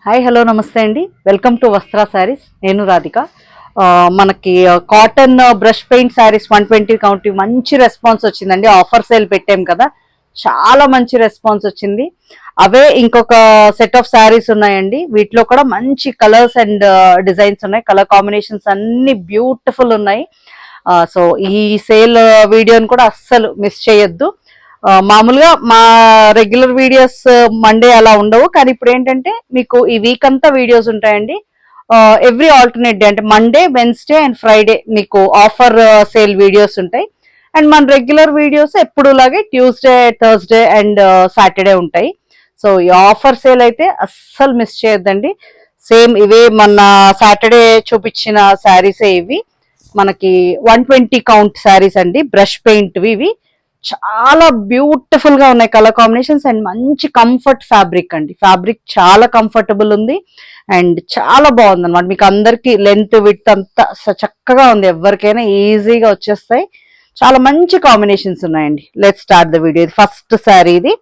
Hi hello నమస్తే అండి. Welcome to Vastra saris. నేను రాధిక. మనకి cotton brush paint saris 120 count మంచి రెస్పాన్స్ వచ్చిందండి. ఆఫర్ సేల్ పెట్టాం కదా, చాలా మంచి రెస్పాన్స్ వచ్చింది. అవే ఇంకొక సెట్ ఆఫ్ శారీస్ ఉన్నాయండి. వీటిలో కూడా మంచి కలర్స్ అండ్ డిజైన్స్ ఉన్నాయి. కలర్ కాంబినేషన్స్ అన్ని బ్యూటిఫుల్ ఉన్నాయి. సో ఈ సేల్ వీడియోని కూడా అస్సలు మిస్ చేయొద్దు. మామూలుగా మా రెగ్యులర్ వీడియోస్ మండే అలా ఉండవు, కానీ ఇప్పుడు ఏంటంటే మీకు ఈ వీక్ అంతా వీడియోస్ ఉంటాయండి. ఎవ్రీ ఆల్టర్నేట్ డే అంటే మండే, వెన్స్డే అండ్ ఫ్రైడే మీకు ఆఫర్ సేల్ వీడియోస్ ఉంటాయి. అండ్ మన రెగ్యులర్ వీడియోస్ ఎప్పుడులాగే ట్యూస్డే, థర్స్డే అండ్ సాటర్డే ఉంటాయి. సో ఈ ఆఫర్ సేల్ అయితే అస్సలు మిస్ చేయొద్దండి. సేమ్ ఇవే మన సాటర్డే చూపించిన శారీసే ఇవి. మనకి 120 కౌంట్ శారీస్ అండి, బ్రష్ పెయింట్ ఇవి. చాలా బ్యూటిఫుల్ గా ఉన్నాయి కలర్ కాంబినేషన్స్ అండ్ మంచి కంఫర్ట్ ఫ్యాబ్రిక్ అండి. ఫ్యాబ్రిక్ చాలా కంఫర్టబుల్ ఉంది అండ్ చాలా బాగుంది అనమాట. మీకు అందరికి లెంత్ విడ్త్ అంతా చక్కగా ఉంది, ఎవరికైనా ఈజీగా వచ్చేస్తాయి. చాలా మంచి కాంబినేషన్స్ ఉన్నాయండి. Let's start the video. ఇది ఫస్ట్ శారీ. ఇది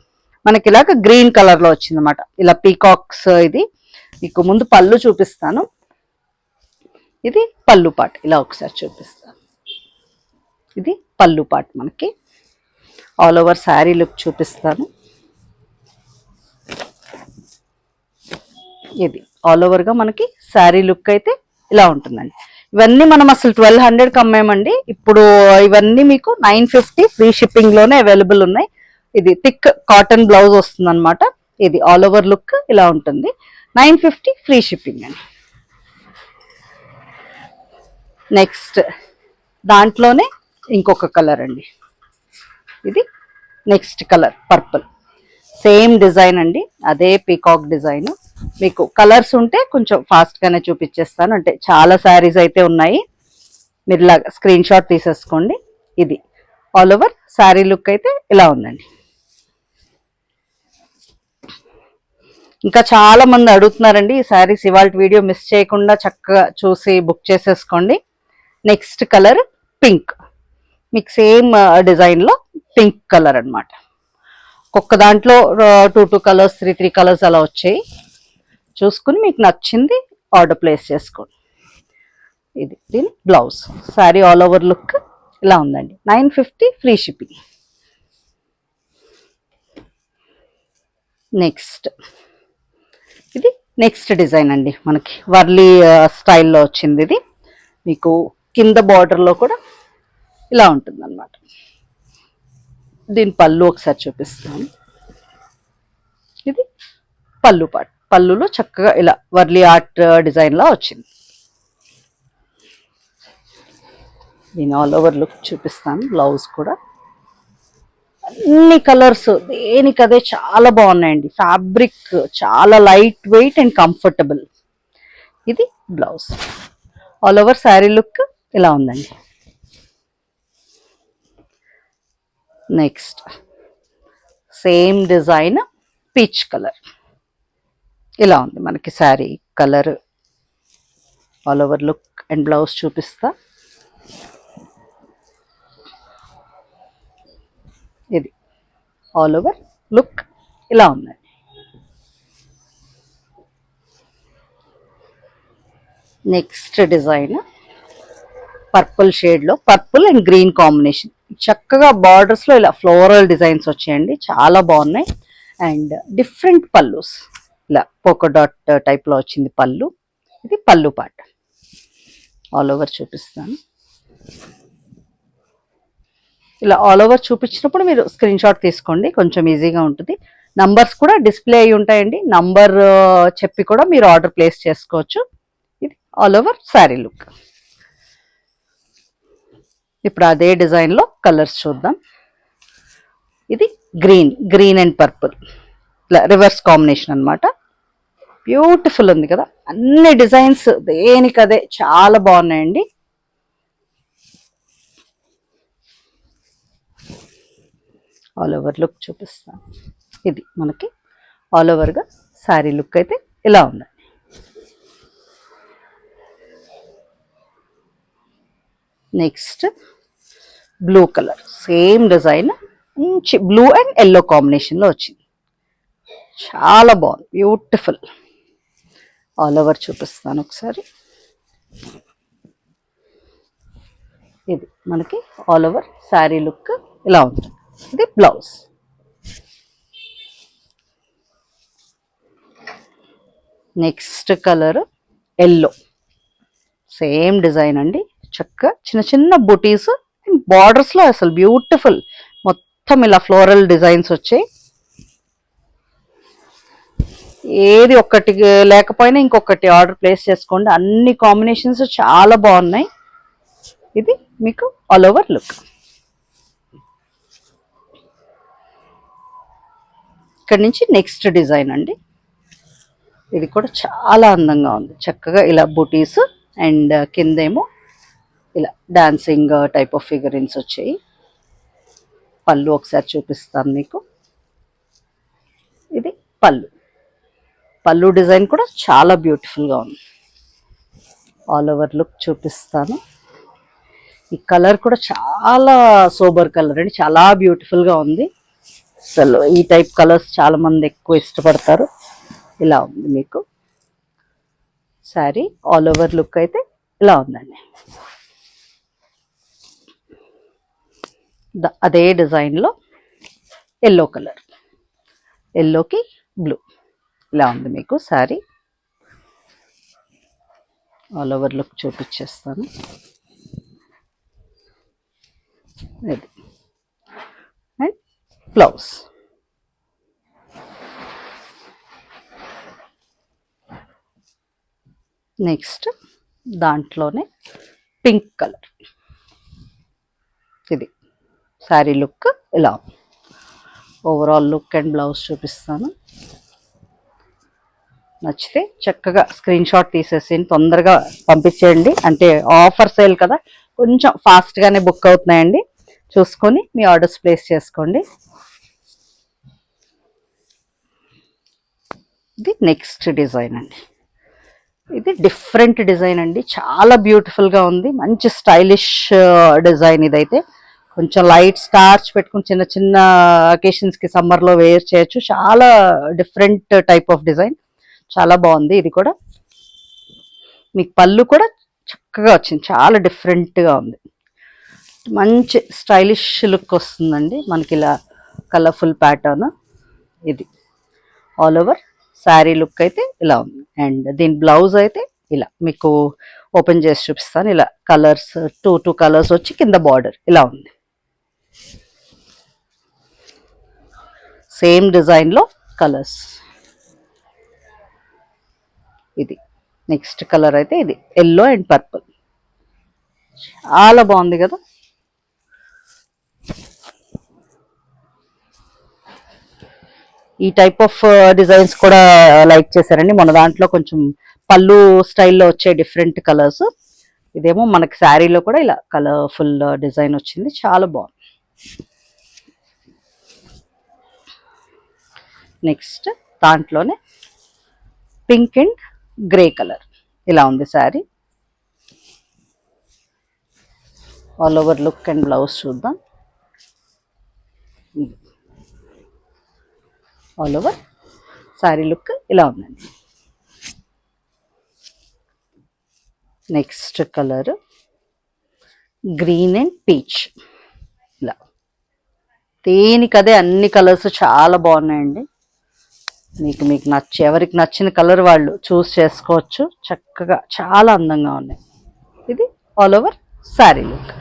మనకి ఇలాగ గ్రీన్ కలర్ లో వచ్చింది అనమాట. ఇలా పీకాక్స్. ఇది మీకు ముందు పళ్ళు చూపిస్తాను. ఇది పళ్ళు పాట్, ఇలా ఒకసారి చూపిస్తాను. ఇది పళ్ళు పాట్. మనకి ఆల్ ఓవర్ శారీ లుక్ చూపిస్తాను. ఇది ఆల్ ఓవర్ గా మనకి శారీ లుక్ అయితే ఇలా ఉంటుందండి. ఇవన్నీ మనం అసలు 1200 అమ్మామండి. ఇప్పుడు ఇవన్నీ మీకు 950 ఫ్రీ షిప్పింగ్ లోనే అవైలబుల్ ఉన్నాయి. ఇది థిక్ కాటన్ బ్లౌజ్ వస్తుంది అనమాట. ఇది ఆల్ ఓవర్ లుక్ ఇలా ఉంటుంది. 950 ఫ్రీ షిప్పింగ్ అండి. నెక్స్ట్ దాంట్లోనే ఇంకొక కలర్ అండి. ఇది next colour purple. Same design అండి, అదే పీకాక్ డిజైన్. మీకు కలర్స్ ఉంటే కొంచెం ఫాస్ట్ గానే చూపించేస్తాను, అంటే చాలా శారీస్ అయితే ఉన్నాయి. మీరు ఇలాగా స్క్రీన్ షాట్ తీసేసుకోండి. ఇది ఆల్ ఓవర్ శారీ లుక్ అయితే ఇలా ఉందండి. ఇంకా చాలా మంది అడుగుతున్నారండి ఈ శారీస్. ఇవాళ వీడియో మిస్ చేయకుండా చక్కగా చూసి బుక్ చేసేసుకోండి. Next colour pink. మీకు సేమ్ డిజైన్ లో పింక్ కలర్ అనమాట. ఒక్క దాంట్లో 2 కలర్స్, 3 కలర్స్ అలా వచ్చాయి. చూసుకుని మీకు నచ్చింది ఆర్డర్ ప్లేస్ చేసుకోండి. ఇది దీని blouse. Sari all over look ఇలా ఉందండి. 950 ఫ్రీ షిప్పింగ్. నెక్స్ట్ ఇది నెక్స్ట్ డిజైన్ అండి. మనకి వర్లీ స్టైల్లో వచ్చింది. ఇది మీకు కింద బార్డర్లో కూడా ఇలా ఉంటుంది అనమాట. దీని పళ్ళు ఒకసారి చూపిస్తాను. ఇది పళ్ళు పాట్. పళ్ళులో చక్కగా ఇలా వర్లీ ఆర్ట్ డిజైన్ లా వచ్చింది. దీని ఆల్ ఓవర్ లుక్ చూపిస్తాను. బ్లౌజ్ కూడా అన్ని కలర్స్ దేనికదే చాలా బాగున్నాయండి. ఫ్యాబ్రిక్ చాలా లైట్ వెయిట్ అండ్ కంఫర్టబుల్. ఇది blouse. All over sari look ఇలా ఉందండి. Next same design peach colour ఇలా ఉంది మనకి sari colour. All over look and blouse చూపిస్తా. ఇది ఆల్ ఓవర్ లుక్ ఇలా ఉందండి. నెక్స్ట్ డిజైన్ పర్పుల్ షేడ్లో, పర్పుల్ అండ్ గ్రీన్ కాంబినేషన్. చక్కగా బార్డర్స్ లో ఇలా ఫ్లోరల్ డిజైన్స్ వచ్చాయండి, చాలా బాగున్నాయి. అండ్ డిఫరెంట్ పళ్ళుస్, ఇలా పోకో డాట్ టైప్ లో వచ్చింది పళ్ళు. ఇది పళ్ళు పాట. ఆల్ ఓవర్ చూపిస్తాను. ఇలా ఆల్ ఓవర్ చూపించినప్పుడు మీరు స్క్రీన్ షాట్ తీసుకోండి, కొంచెం ఈజీగా ఉంటుంది. నంబర్స్ కూడా డిస్ప్లే అయి ఉంటాయండి. నంబర్ చెప్పి కూడా మీరు ఆర్డర్ ప్లేస్ చేసుకోవచ్చు. ఇది ఆల్ ఓవర్ శారీ లుక్. ఇప్పుడు అదే డిజైన్ లో కలర్స్ చూద్దాం. ఇది గ్రీన్ అండ్ పర్పుల్, ఇలా రివర్స్ కాంబినేషన్ అనమాట. బ్యూటిఫుల్ ఉంది కదా, అన్ని డిజైన్స్ దేనికదే చాలా బాగున్నాయండి. ఆల్ ఓవర్ లుక్ చూపిస్తాను. ఇది మనకి ఆల్ ఓవర్ గా శారీ లుక్ అయితే ఇలా ఉందండి. Next blue colour, same design, మంచి బ్లూ అండ్ ఎల్లో కాంబినేషన్ లో వచ్చింది. చాలా బాగుంది, బ్యూటిఫుల్. ఆల్ ఓవర్ చూపిస్తాను ఒకసారి. ఇది మనకి ఆల్ ఓవర్ శారీ లుక్ ఇలా ఉంటుంది. ఇది blouse. Next colour yellow, same design అండి. చక్కగా చిన్న చిన్న బుటీస్ బార్డర్స్ లో అసలు బ్యూటిఫుల్, మొత్తం ఇలా ఫ్లోరల్ డిజైన్స్ వచ్చాయి. ఏది ఒక్కటి లేకపోయినా ఇంకొకటి ఆర్డర్ ప్లేస్ చేసుకోండి, అన్ని కాంబినేషన్స్ చాలా బాగున్నాయి. ఇది మీకు ఆల్ ఓవర్ లుక్. ఇక్కడ నుంచి నెక్స్ట్ డిజైన్ అండి. ఇది కూడా చాలా అందంగా ఉంది. చక్కగా ఇలా బుటీస్ అండ్ కిందేమో ఇలా డాన్సింగ్ టైప్ ఆఫ్ ఫిగరిన్స్ వచ్చాయి. పళ్ళు ఒకసారి చూపిస్తాను మీకు. ఇది పళ్ళు. పళ్ళు డిజైన్ కూడా చాలా బ్యూటిఫుల్గా ఉంది. ఆల్ ఓవర్ లుక్ చూపిస్తాను. ఈ కలర్ కూడా చాలా సోబర్ కలర్ అండి, చాలా బ్యూటిఫుల్గా ఉంది. అసలు ఈ టైప్ కలర్స్ చాలా మంది ఎక్కువ ఇష్టపడతారు. ఇలా ఉంది మీకు శారీ. ఆల్ ఓవర్ లుక్ అయితే ఇలా ఉందండి. అదే డిజైన్లో ఎల్లో కలర్, ఎల్లోకి బ్లూ ఇలా ఉంది మీకు శారీ. ఆల్ ఓవర్ లుక్ చూపించేస్తాను. ఇది అండ్ బ్లౌజ్. నెక్స్ట్ దాంట్లోనే పింక్ కలర్. ఇది శారీ లుక్ ఇలా. ఓవరాల్ లుక్ అండ్ బ్లౌజ్ చూపిస్తాను. నచ్చితే చక్కగా స్క్రీన్ షాట్ తీసేసి తొందరగా పంపించేయండి. అంటే ఆఫర్ సేల్ కదా, కొంచెం ఫాస్ట్గానే బుక్ అవుతున్నాయండి. చూసుకొని మీ ఆర్డర్స్ ప్లేస్ చేసుకోండి. ఇది నెక్స్ట్ డిజైన్ అండి. ఇది డిఫరెంట్ డిజైన్ అండి, చాలా బ్యూటిఫుల్గా ఉంది. మంచి స్టైలిష్ డిజైన్. ఇదైతే కొంచెం లైట్ స్టార్చ్ పెట్టుకుని చిన్న చిన్న అకేషన్స్కి సమ్మర్లో వేర్ చేయొచ్చు. చాలా డిఫరెంట్ టైప్ ఆఫ్ డిజైన్, చాలా బాగుంది. ఇది కూడా మీకు పళ్ళు కూడా చక్కగా వచ్చింది, చాలా డిఫరెంట్గా ఉంది. మంచి స్టైలిష్ లుక్ వస్తుందండి మనకి, ఇలా కలర్ఫుల్ ప్యాటర్న్. ఇది ఆల్ ఓవర్ శారీ లుక్ అయితే ఇలా ఉంది. అండ్ దీని బ్లౌజ్ అయితే ఇలా మీకు ఓపెన్ చేసి చూపిస్తాను. ఇలా కలర్స్ టూ కలర్స్ వచ్చి కింద బార్డర్ ఇలా ఉంది. సేమ్ డిజైన్లో కలర్స్. ఇది నెక్స్ట్ కలర్ అయితే ఇది ఎల్లో అండ్ పర్పుల్, చాలా బాగుంది కదా. ఈ టైప్ ఆఫ్ డిజైన్స్ కూడా లైక్ చేశారండి. మన దాంట్లో కొంచెం పళ్ళు స్టైల్లో వచ్చే డిఫరెంట్ కలర్స్. ఇదేమో మనకి శారీలో కూడా ఇలా కలర్ఫుల్ డిజైన్ వచ్చింది, చాలా బాగుంది. నెక్స్ట్ దాంట్లోనే పింక్ అండ్ గ్రే కలర్ ఇలా ఉంది sari. All over look and blouse చూద్దాం. ఆల్ ఓవర్ శారీ లుక్ ఇలా ఉందండి. Next colour green and peach ఇలా. దేనికదే అన్ని కలర్స్ చాలా బాగున్నాయండి. మీకు ఎవరికి నచ్చిన కలర్ వాళ్ళు చూస్ చేసుకోవచ్చు. చక్కగా చాలా అందంగా ఉన్నాయి. ఇది all over sari look.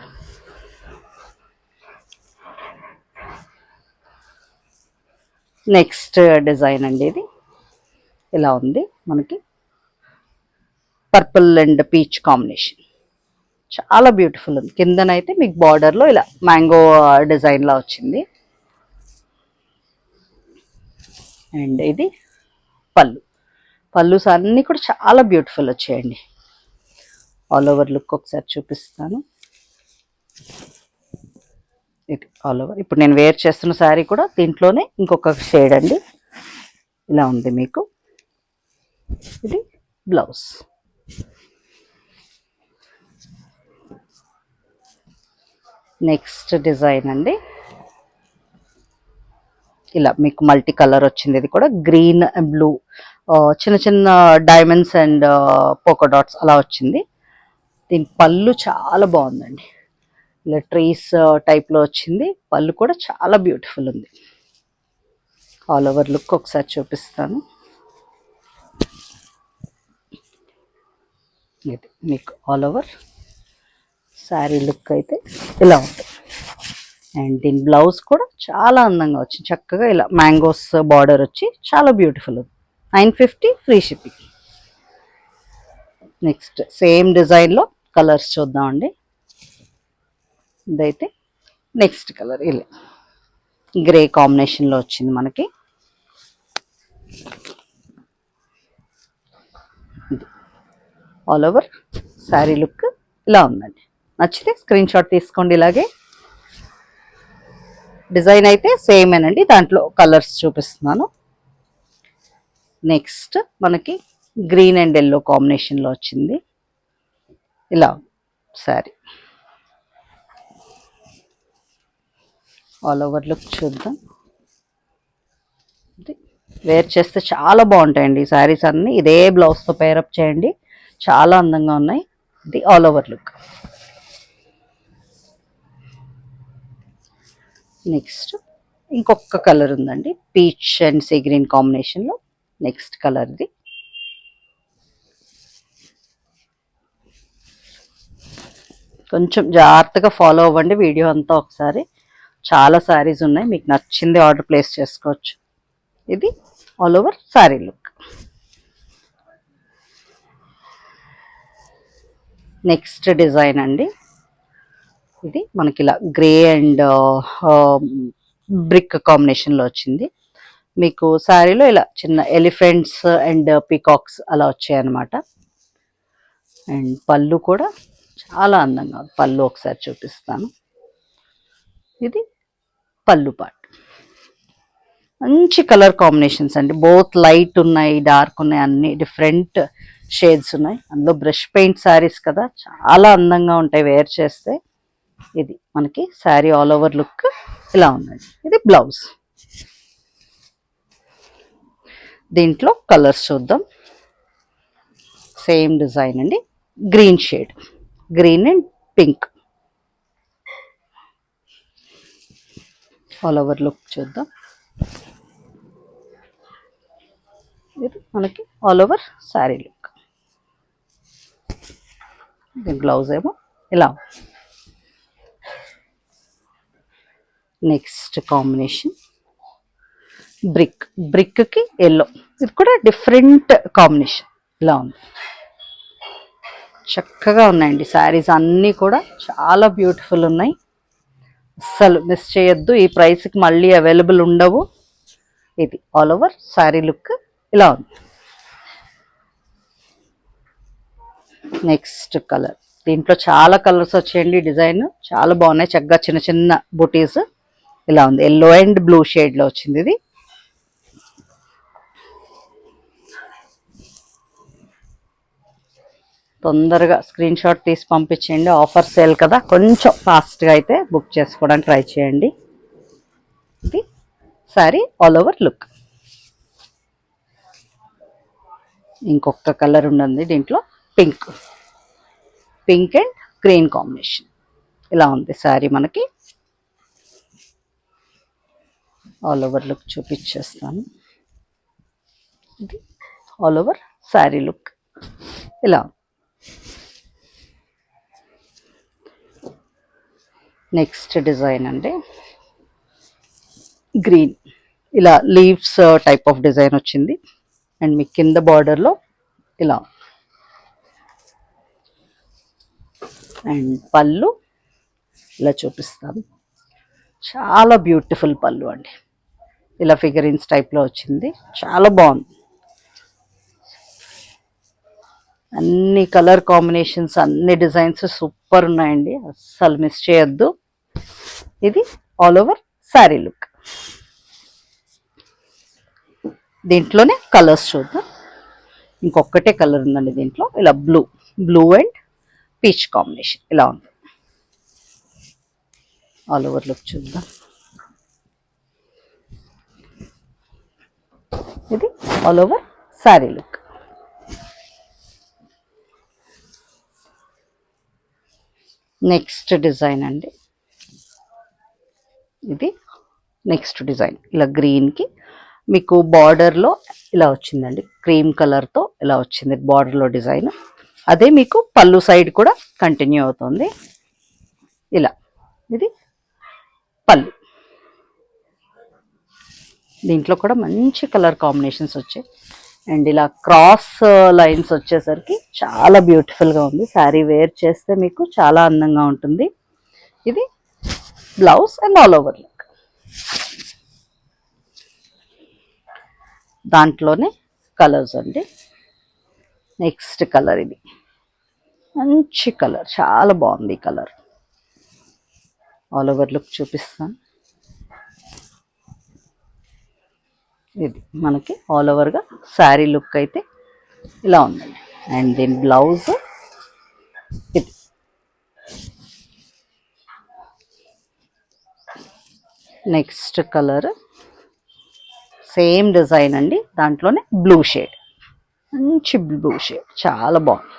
Next design అండి. ఇది ఇలా ఉంది మనకి, పర్పుల్ అండ్ పీచ్ కాంబినేషన్, చాలా బ్యూటిఫుల్ ఉంది. కిందనైతే మీకు బార్డర్లో ఇలా మ్యాంగో డిజైన్లా వచ్చింది. అండ్ ఇది పళ్ళుస్ అన్నీ కూడా చాలా బ్యూటిఫుల్ వచ్చాయండి. ఆల్ ఓవర్ లుక్ ఒకసారి చూపిస్తాను. ఇది ఆల్ ఓవర్. ఇప్పుడు నేను వేర్ చేస్తున్న శారీ కూడా దీంట్లోనే ఇంకొక షేడ్ అండి, ఇలా ఉంది మీకు. ఇది బ్లౌజ్. నెక్స్ట్ డిజైన్ అండి. ఇలా మీకు మల్టీ కలర్ వచ్చింది. ఇది కూడా గ్రీన్ బ్లూ చిన్న చిన్న డైమండ్స్ అండ్ పోకో డాట్స్ అలా వచ్చింది. దీని పళ్ళు చాలా బాగుందండి, ఇలా ట్రీస్ టైప్లో వచ్చింది. పళ్ళు కూడా చాలా బ్యూటిఫుల్ ఉంది. ఆల్ ఓవర్ లుక్ ఒకసారి చూపిస్తాను. ఇది మీకు ఆల్ ఓవర్ శారీ లుక్ అయితే ఇలా ఉంటుంది. అండ్ దీని బ్లౌజ్ కూడా చాలా అందంగా వచ్చింది, చక్కగా ఇలా మ్యాంగోస్ బార్డర్ వచ్చి చాలా బ్యూటిఫుల్ ఉంది. 950 ఫ్రీ షిప్పింగ్. నెక్స్ట్ సేమ్ డిజైన్లో కలర్స్ చూద్దామండి. ఇదైతే నెక్స్ట్ కలర్ ఇలా గ్రే కాంబినేషన్లో వచ్చింది మనకి. ఆల్ ఓవర్ శారీ లుక్ ఇలా ఉందండి. నచ్చితే స్క్రీన్ షాట్ తీసుకోండి. ఇలాగే డిజైన్ అయితే సేమేనండి, దాంట్లో కలర్స్ చూపిస్తున్నాను. నెక్స్ట్ మనకి గ్రీన్ అండ్ ఎల్లో కాంబినేషన్లో వచ్చింది. ఇలా శారీ ఆల్ ఓవర్ లుక్ చూద్దాం. వేర్ చేస్తే చాలా బాగుంటాయండి ఈ శారీస్ అన్నీ. ఇదే బ్లౌజ్తో పేరప్ చేయండి, చాలా అందంగా ఉన్నాయి. ఇది ఆల్ ఓవర్ లుక్. నెక్స్ట్ ఇంకొక కలర్ ఉందండి, పీచ్ అండ్ సీ గ్రీన్ కాంబినేషన్లో. నెక్స్ట్ కలర్ ఇది. కొంచెం జాగ్రత్తగా ఫాలో అవ్వండి వీడియో అంతా ఒకసారి. చాలా శారీస్ ఉన్నాయి, మీకు నచ్చింది ఆర్డర్ ప్లేస్ చేసుకోవచ్చు. ఇది all over sari look. Next design అండి, ఇది మనకి ఇలా గ్రే అండ్ బ్రిక్ కాంబినేషన్లో వచ్చింది. మీకు శారీలో ఇలా చిన్న ఎలిఫెంట్స్ అండ్ పీకాక్స్ అలా వచ్చాయి అన్నమాట. అండ్ పళ్ళు కూడా చాలా అందంగా, పళ్ళు ఒకసారి చూపిస్తాను. ఇది పళ్ళు పార్ట్. మంచి కలర్ కాంబినేషన్స్ అండి, బోత్ లైట్ ఉన్నాయి, డార్క్ ఉన్నాయి, అన్ని డిఫరెంట్ షేడ్స్ ఉన్నాయి. అందులో బ్రష్ పెయింట్ శారీస్ కదా, చాలా అందంగా ఉంటాయి వేర్ చేస్తే. ఇది మనకి శారీ ఆల్ ఓవర్ లుక్ ఇలా ఉందండి. ఇది బ్లౌజ్. దీంట్లో కలర్స్ చూద్దాం. సేమ్ డిజైన్ అండి, green shade, green and pink. All over look చూద్దాం. ఇది మనకి ఆల్ ఓవర్ శారీ లుక్. దీని బ్లౌజ్ ఏమో ఇలా. నెక్స్ట్ కాంబినేషన్ బ్రిక్కి ఎల్లో. ఇది కూడా డిఫరెంట్ కాంబినేషన్, ఇలా ఉంది. చక్కగా ఉన్నాయండి శారీస్ అన్నీ కూడా, చాలా బ్యూటిఫుల్ ఉన్నాయి. అస్సలు మిస్ చేయొద్దు, ఈ ప్రైస్కి మళ్ళీ అవైలబుల్ ఉండవు. ఇది ఆల్ ఓవర్ శారీ లుక్ ఇలా ఉంది. నెక్స్ట్ కలర్, దీంట్లో చాలా కలర్స్ వచ్చాయండి. డిజైన్ చాలా బాగున్నాయి, చక్కగా చిన్న చిన్న బుటీస్ ఇలా ఉంది. ఎల్లో అండ్ బ్లూ షేడ్లో వచ్చింది ఇది. తొందరగా స్క్రీన్ షాట్ తీసి పంపించేయండి, ఆఫర్ సేల్ కదా, కొంచెం ఫాస్ట్గా అయితే బుక్ చేసుకోవడానికి ట్రై చేయండి. ఇది సారీ ఆల్ ఓవర్ లుక్. ఇంకొక కలర్ ఉన్నది దీంట్లో, పింక్ అండ్ గ్రీన్ కాంబినేషన్ ఇలా ఉంది సారీ మనకి. ఆల్ ఓవర్ లుక్ చూపించేస్తాను. ఇది ఆల్ ఓవర్ సారీ లుక్ ఇలా. నెక్స్ట్ డిజైన్ అండి, గ్రీన్ ఇలా లీవ్స్ టైప్ ఆఫ్ డిజైన్ వచ్చింది. అండ్ మీ కింద బార్డర్లో ఇలా. అండ్ పళ్ళు ఇలా చూపిస్తాను, చాలా బ్యూటిఫుల్ పళ్ళు అండి, ఇలా ఫిగరిన్స్ టైప్లో వచ్చింది, చాలా బాగుంది. అన్ని కలర్ కాంబినేషన్స్, అన్ని డిజైన్స్ సూపర్ ఉన్నాయండి, అస్సలు మిస్ చేయొద్దు. ఇది ఆల్ ఓవర్ శారీ లుక్. దీంట్లోనే కలర్స్ చూద్దాం. ఇంకొకటే కలర్ ఉందండి దీంట్లో, ఇలా బ్లూ అండ్ పీచ్ కాంబినేషన్ ఇలా ఉంది. ఆల్ ఓవర్ లుక్ చూద్దాం. ఇది all over sari look. Next design అండి, ఇది నెక్స్ట్ డిజైన్. ఇలా గ్రీన్కి మీకు బార్డర్లో ఇలా వచ్చిందండి, క్రీమ్ కలర్తో ఇలా వచ్చింది బార్డర్లో డిజైన్. అదే మీకు పళ్ళు సైడ్ కూడా కంటిన్యూ అవుతుంది ఇలా. ఇది పళ్ళు. దీంట్లో కూడా మంచి కలర్ కాంబినేషన్స్ వచ్చాయి. అండ్ ఇలా క్రాస్ లైన్స్ వచ్చేసరికి చాలా బ్యూటిఫుల్గా ఉంది. శారీ వేర్ చేస్తే మీకు చాలా అందంగా ఉంటుంది. ఇది blouse and all over look. దాంట్లోనే కలర్స్ అండి. నెక్స్ట్ కలర్, ఇది మంచి కలర్, చాలా బాగుంది ఈ కలర్. ఆల్ ఓవర్ లుక్ చూపిస్తాను. ఇది మనకి ఆల్ ఓవర్గా శారీ లుక్ అయితే ఇలా ఉందండి. అండ్ దీని బ్లౌజ్ ఇది. నెక్స్ట్ కలర్ సేమ్ డిజైన్ అండి, దాంట్లోనే బ్లూ షేడ్, మంచి బ్లూ షేడ్, చాలా బాగుంది.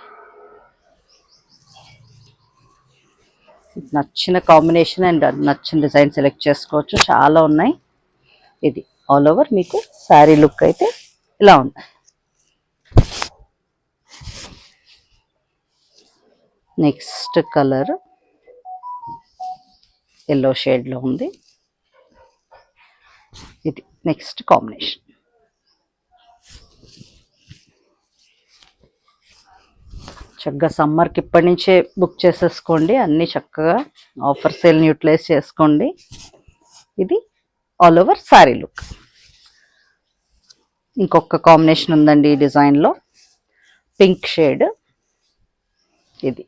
నచ్చిన కాంబినేషన్ అండ్ నచ్చిన డిజైన్ సెలెక్ట్ చేసుకోవచ్చు, చాలా ఉన్నాయి. ఇది ఆల్ ఓవర్ మీకు శారీ లుక్ అయితే ఇలా ఉంది. నెక్స్ట్ కలర్ ఎల్లో షేడ్లో ఉంది. ఇది నెక్స్ట్ కాంబినేషన్. చక్కగా సమ్మర్కి ఇప్పటి నుంచే బుక్ చేసేసుకోండి, అన్నీ చక్కగా ఆఫర్ సేల్ని యూటిలైజ్ చేసుకోండి. ఇది ఆల్ ఓవర్ శారీ లుక్. ఇంకొక కాంబినేషన్ ఉందండి ఈ డిజైన్లో, పింక్ షేడ్. ఇది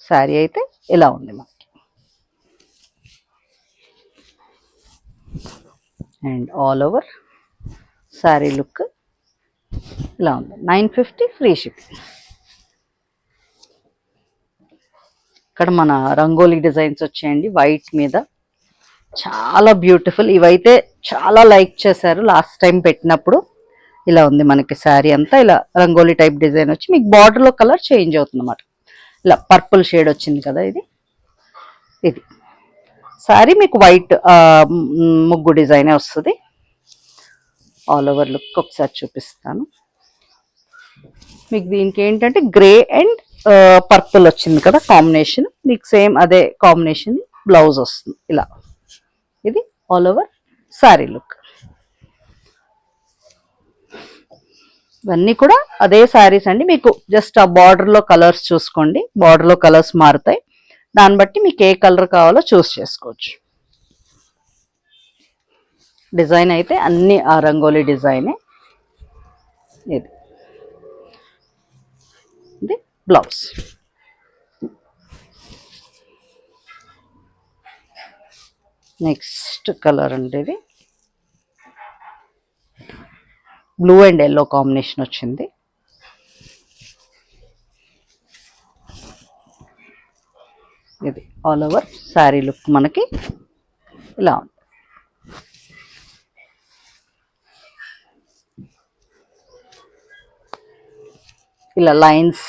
శారీ అయితే ఇలా ఉంది మనకి. And all over sari look ఇలా ఉంది. 950 ఫ్రీ షిప్పింగ్. ఇక్కడ మన రంగోలీ డిజైన్స్ వచ్చాయండి వైట్ మీద, చాలా బ్యూటిఫుల్. ఇవైతే చాలా లైక్ చేశారు లాస్ట్ టైం పెట్టినప్పుడు. ఇలా ఉంది మనకి శారీ అంతా, ఇలా రంగోలీ టైప్ డిజైన్ వచ్చి మీకు బార్డర్లో కలర్ చేంజ్ అవుతుంది అన్నమాట. ఇలా పర్పుల్ షేడ్ వచ్చింది కదా ఇది. ఇది శారీ మీకు వైట్ ముగ్గు డిజైనే వస్తుంది. ఆల్ ఓవర్ లుక్ ఒకసారి చూపిస్తాను మీకు. దీనికి ఏంటంటే గ్రే అండ్ పర్పుల్ వచ్చింది కదా కాంబినేషన్, మీకు సేమ్ అదే కాంబినేషన్ బ్లౌజ్ వస్తుంది ఇలా. ఇది ఆల్ ఓవర్ శారీ లుక్. ఇవన్నీ కూడా అదే శారీస్ అండి. మీకు జస్ట్ ఆ బార్డర్లో కలర్స్ చూసుకోండి, బార్డర్లో కలర్స్ మారుతాయి, దాన్ని బట్టి మీకు ఏ కలర్ కావాలో చూస్ చేసుకోవచ్చు. డిజైన్ అయితే అన్ని ఆ రంగోలీ డిజైనే. ఇది బ్లౌజ్. నెక్స్ట్ కలర్ అంటే ఇది బ్లూ అండ్ ఎల్లో కాంబినేషన్ వచ్చింది. ఇది ఆల్ ఓవర్ శారీ లుక్ మనకి ఇలా ఉంది. ఇలా లైన్స్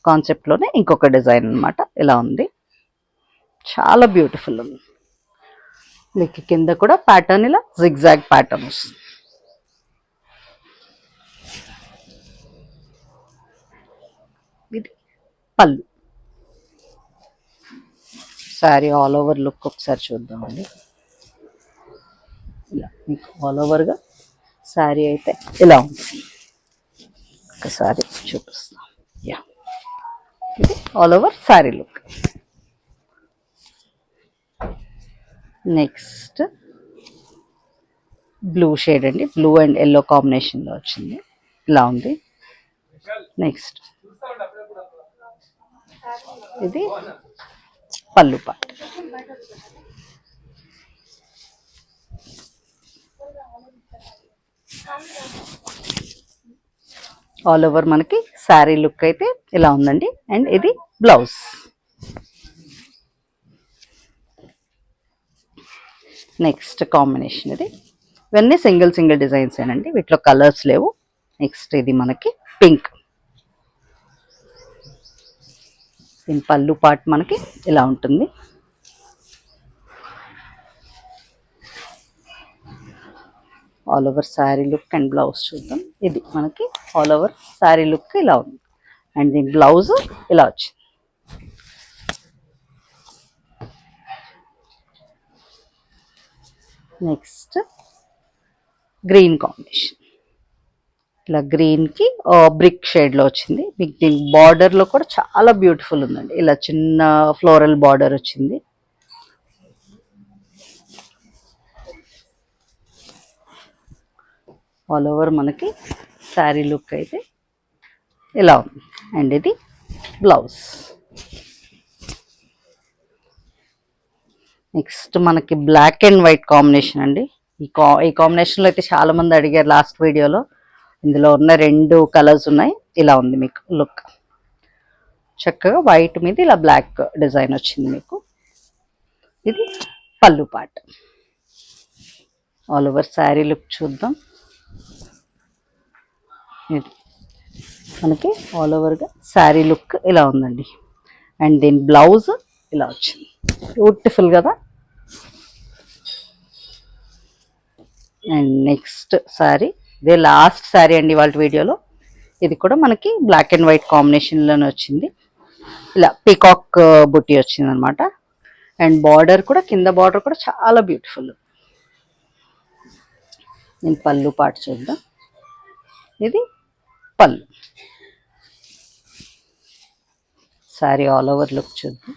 కాన్సెప్ట్లోనే ఇంకొక డిజైన్ అనమాట, ఇలా ఉంది, చాలా బ్యూటిఫుల్ ఉంది. మీకు కింద కూడా ప్యాటర్న్ ఇలా జిగ్జాగ్ ప్యాటర్న్ వస్తుంది. ఇది పళ్ళు. శారీ ఆల్ ఓవర్ లుక్ ఒకసారి చూద్దామండి. ఇలా మీకు ఆల్ ఓవర్గా శారీ అయితే ఇలా ఉంటుంది. ఒకసారి చూపిస్తాం. యా, ఇది all over sari look. Next blue shade అండి, బ్లూ అండ్ ఎల్లో కాంబినేషన్లో వచ్చింది, ఇలా ఉంది. నెక్స్ట్ ఇది పళ్ళు పార్ట్. ఆల్ ఓవర్ మనకి శారీ లుక్ అయితే ఇలా ఉందండి. అండ్ ఇది బ్లౌజ్. నెక్స్ట్ కాంబినేషన్ ఇది. ఇవన్నీ సింగిల్ డిజైన్స్ ఏనండి, వీటిలో కలర్స్ లేవు. నెక్స్ట్ ఇది మనకి పింక్. దీని పళ్ళు పార్ట్ మనకి ఇలా ఉంటుంది. All over sari look and blouse చూద్దాం. ఇది మనకి ఆల్ ఓవర్ శారీ లుక్ ఇలా ఉంది అండ్ దీని బ్లౌజ్ ఇలా వచ్చింది. నెక్స్ట్ గ్రీన్ కాంబినేషన్, ఇలా గ్రీన్కి బ్రిక్ షేడ్లో వచ్చింది. మీకు దీని బార్డర్లో కూడా చాలా బ్యూటిఫుల్ ఉందండి. ఇలా చిన్న ఫ్లోరల్ బార్డర్ వచ్చింది. ఆల్ ఓవర్ మనకి శారీ లుక్ అయితే ఇలా ఉంది అండ్ ఇది బ్లౌజ్. నెక్స్ట్ మనకి బ్లాక్ అండ్ వైట్ కాంబినేషన్ అండి. ఈ కాంబినేషన్లో అయితే చాలా మంది అడిగారు లాస్ట్ వీడియోలో. ఇందులో ఉన్న 2 కలర్స్ ఉన్నాయి. ఇలా ఉంది మీకు లుక్. చక్కగా వైట్ మీద ఇలా బ్లాక్ డిజైన్ వచ్చింది మీకు. ఇది పళ్ళు part. All over sari look చూద్దాం. ఇది మనకి ఆల్ ఓవర్గా శారీ లుక్ ఇలా ఉందండి అండ్ దీని బ్లౌజ్ ఇలా వచ్చింది. బ్యూటిఫుల్ కదా. అండ్ నెక్స్ట్ శారీ, ఇదే లాస్ట్ శారీ అండి వాళ్ళ వీడియోలో. ఇది కూడా మనకి బ్లాక్ అండ్ వైట్ కాంబినేషన్లోనే వచ్చింది. ఇలా పీకాక్ బుట్టి వచ్చింది అనమాట అండ్ బార్డర్ కూడా, కింద బార్డర్ కూడా చాలా బ్యూటిఫుల్. నేను పళ్ళు పార్ట్ చూద్దాం. ఇది పళ్ళు. శారీ ఆల్ ఓవర్ లుక్ చూద్దాం.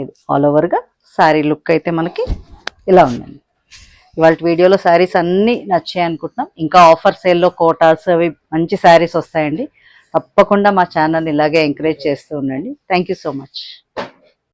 ఇది ఆల్ ఓవర్గా శారీ లుక్ అయితే మనకి ఇలా ఉందండి. ఇవాళ వీడియోలో శారీస్ అన్నీ నచ్చాయి అనుకుంటున్నాం. ఇంకా ఆఫర్ సేల్లో కోటాస్ అవి మంచి శారీస్ వస్తాయండి. తప్పకుండా మా ఛానల్ ఇలాగే ఎంకరేజ్ చేస్తూ ఉండండి. Thank you so much.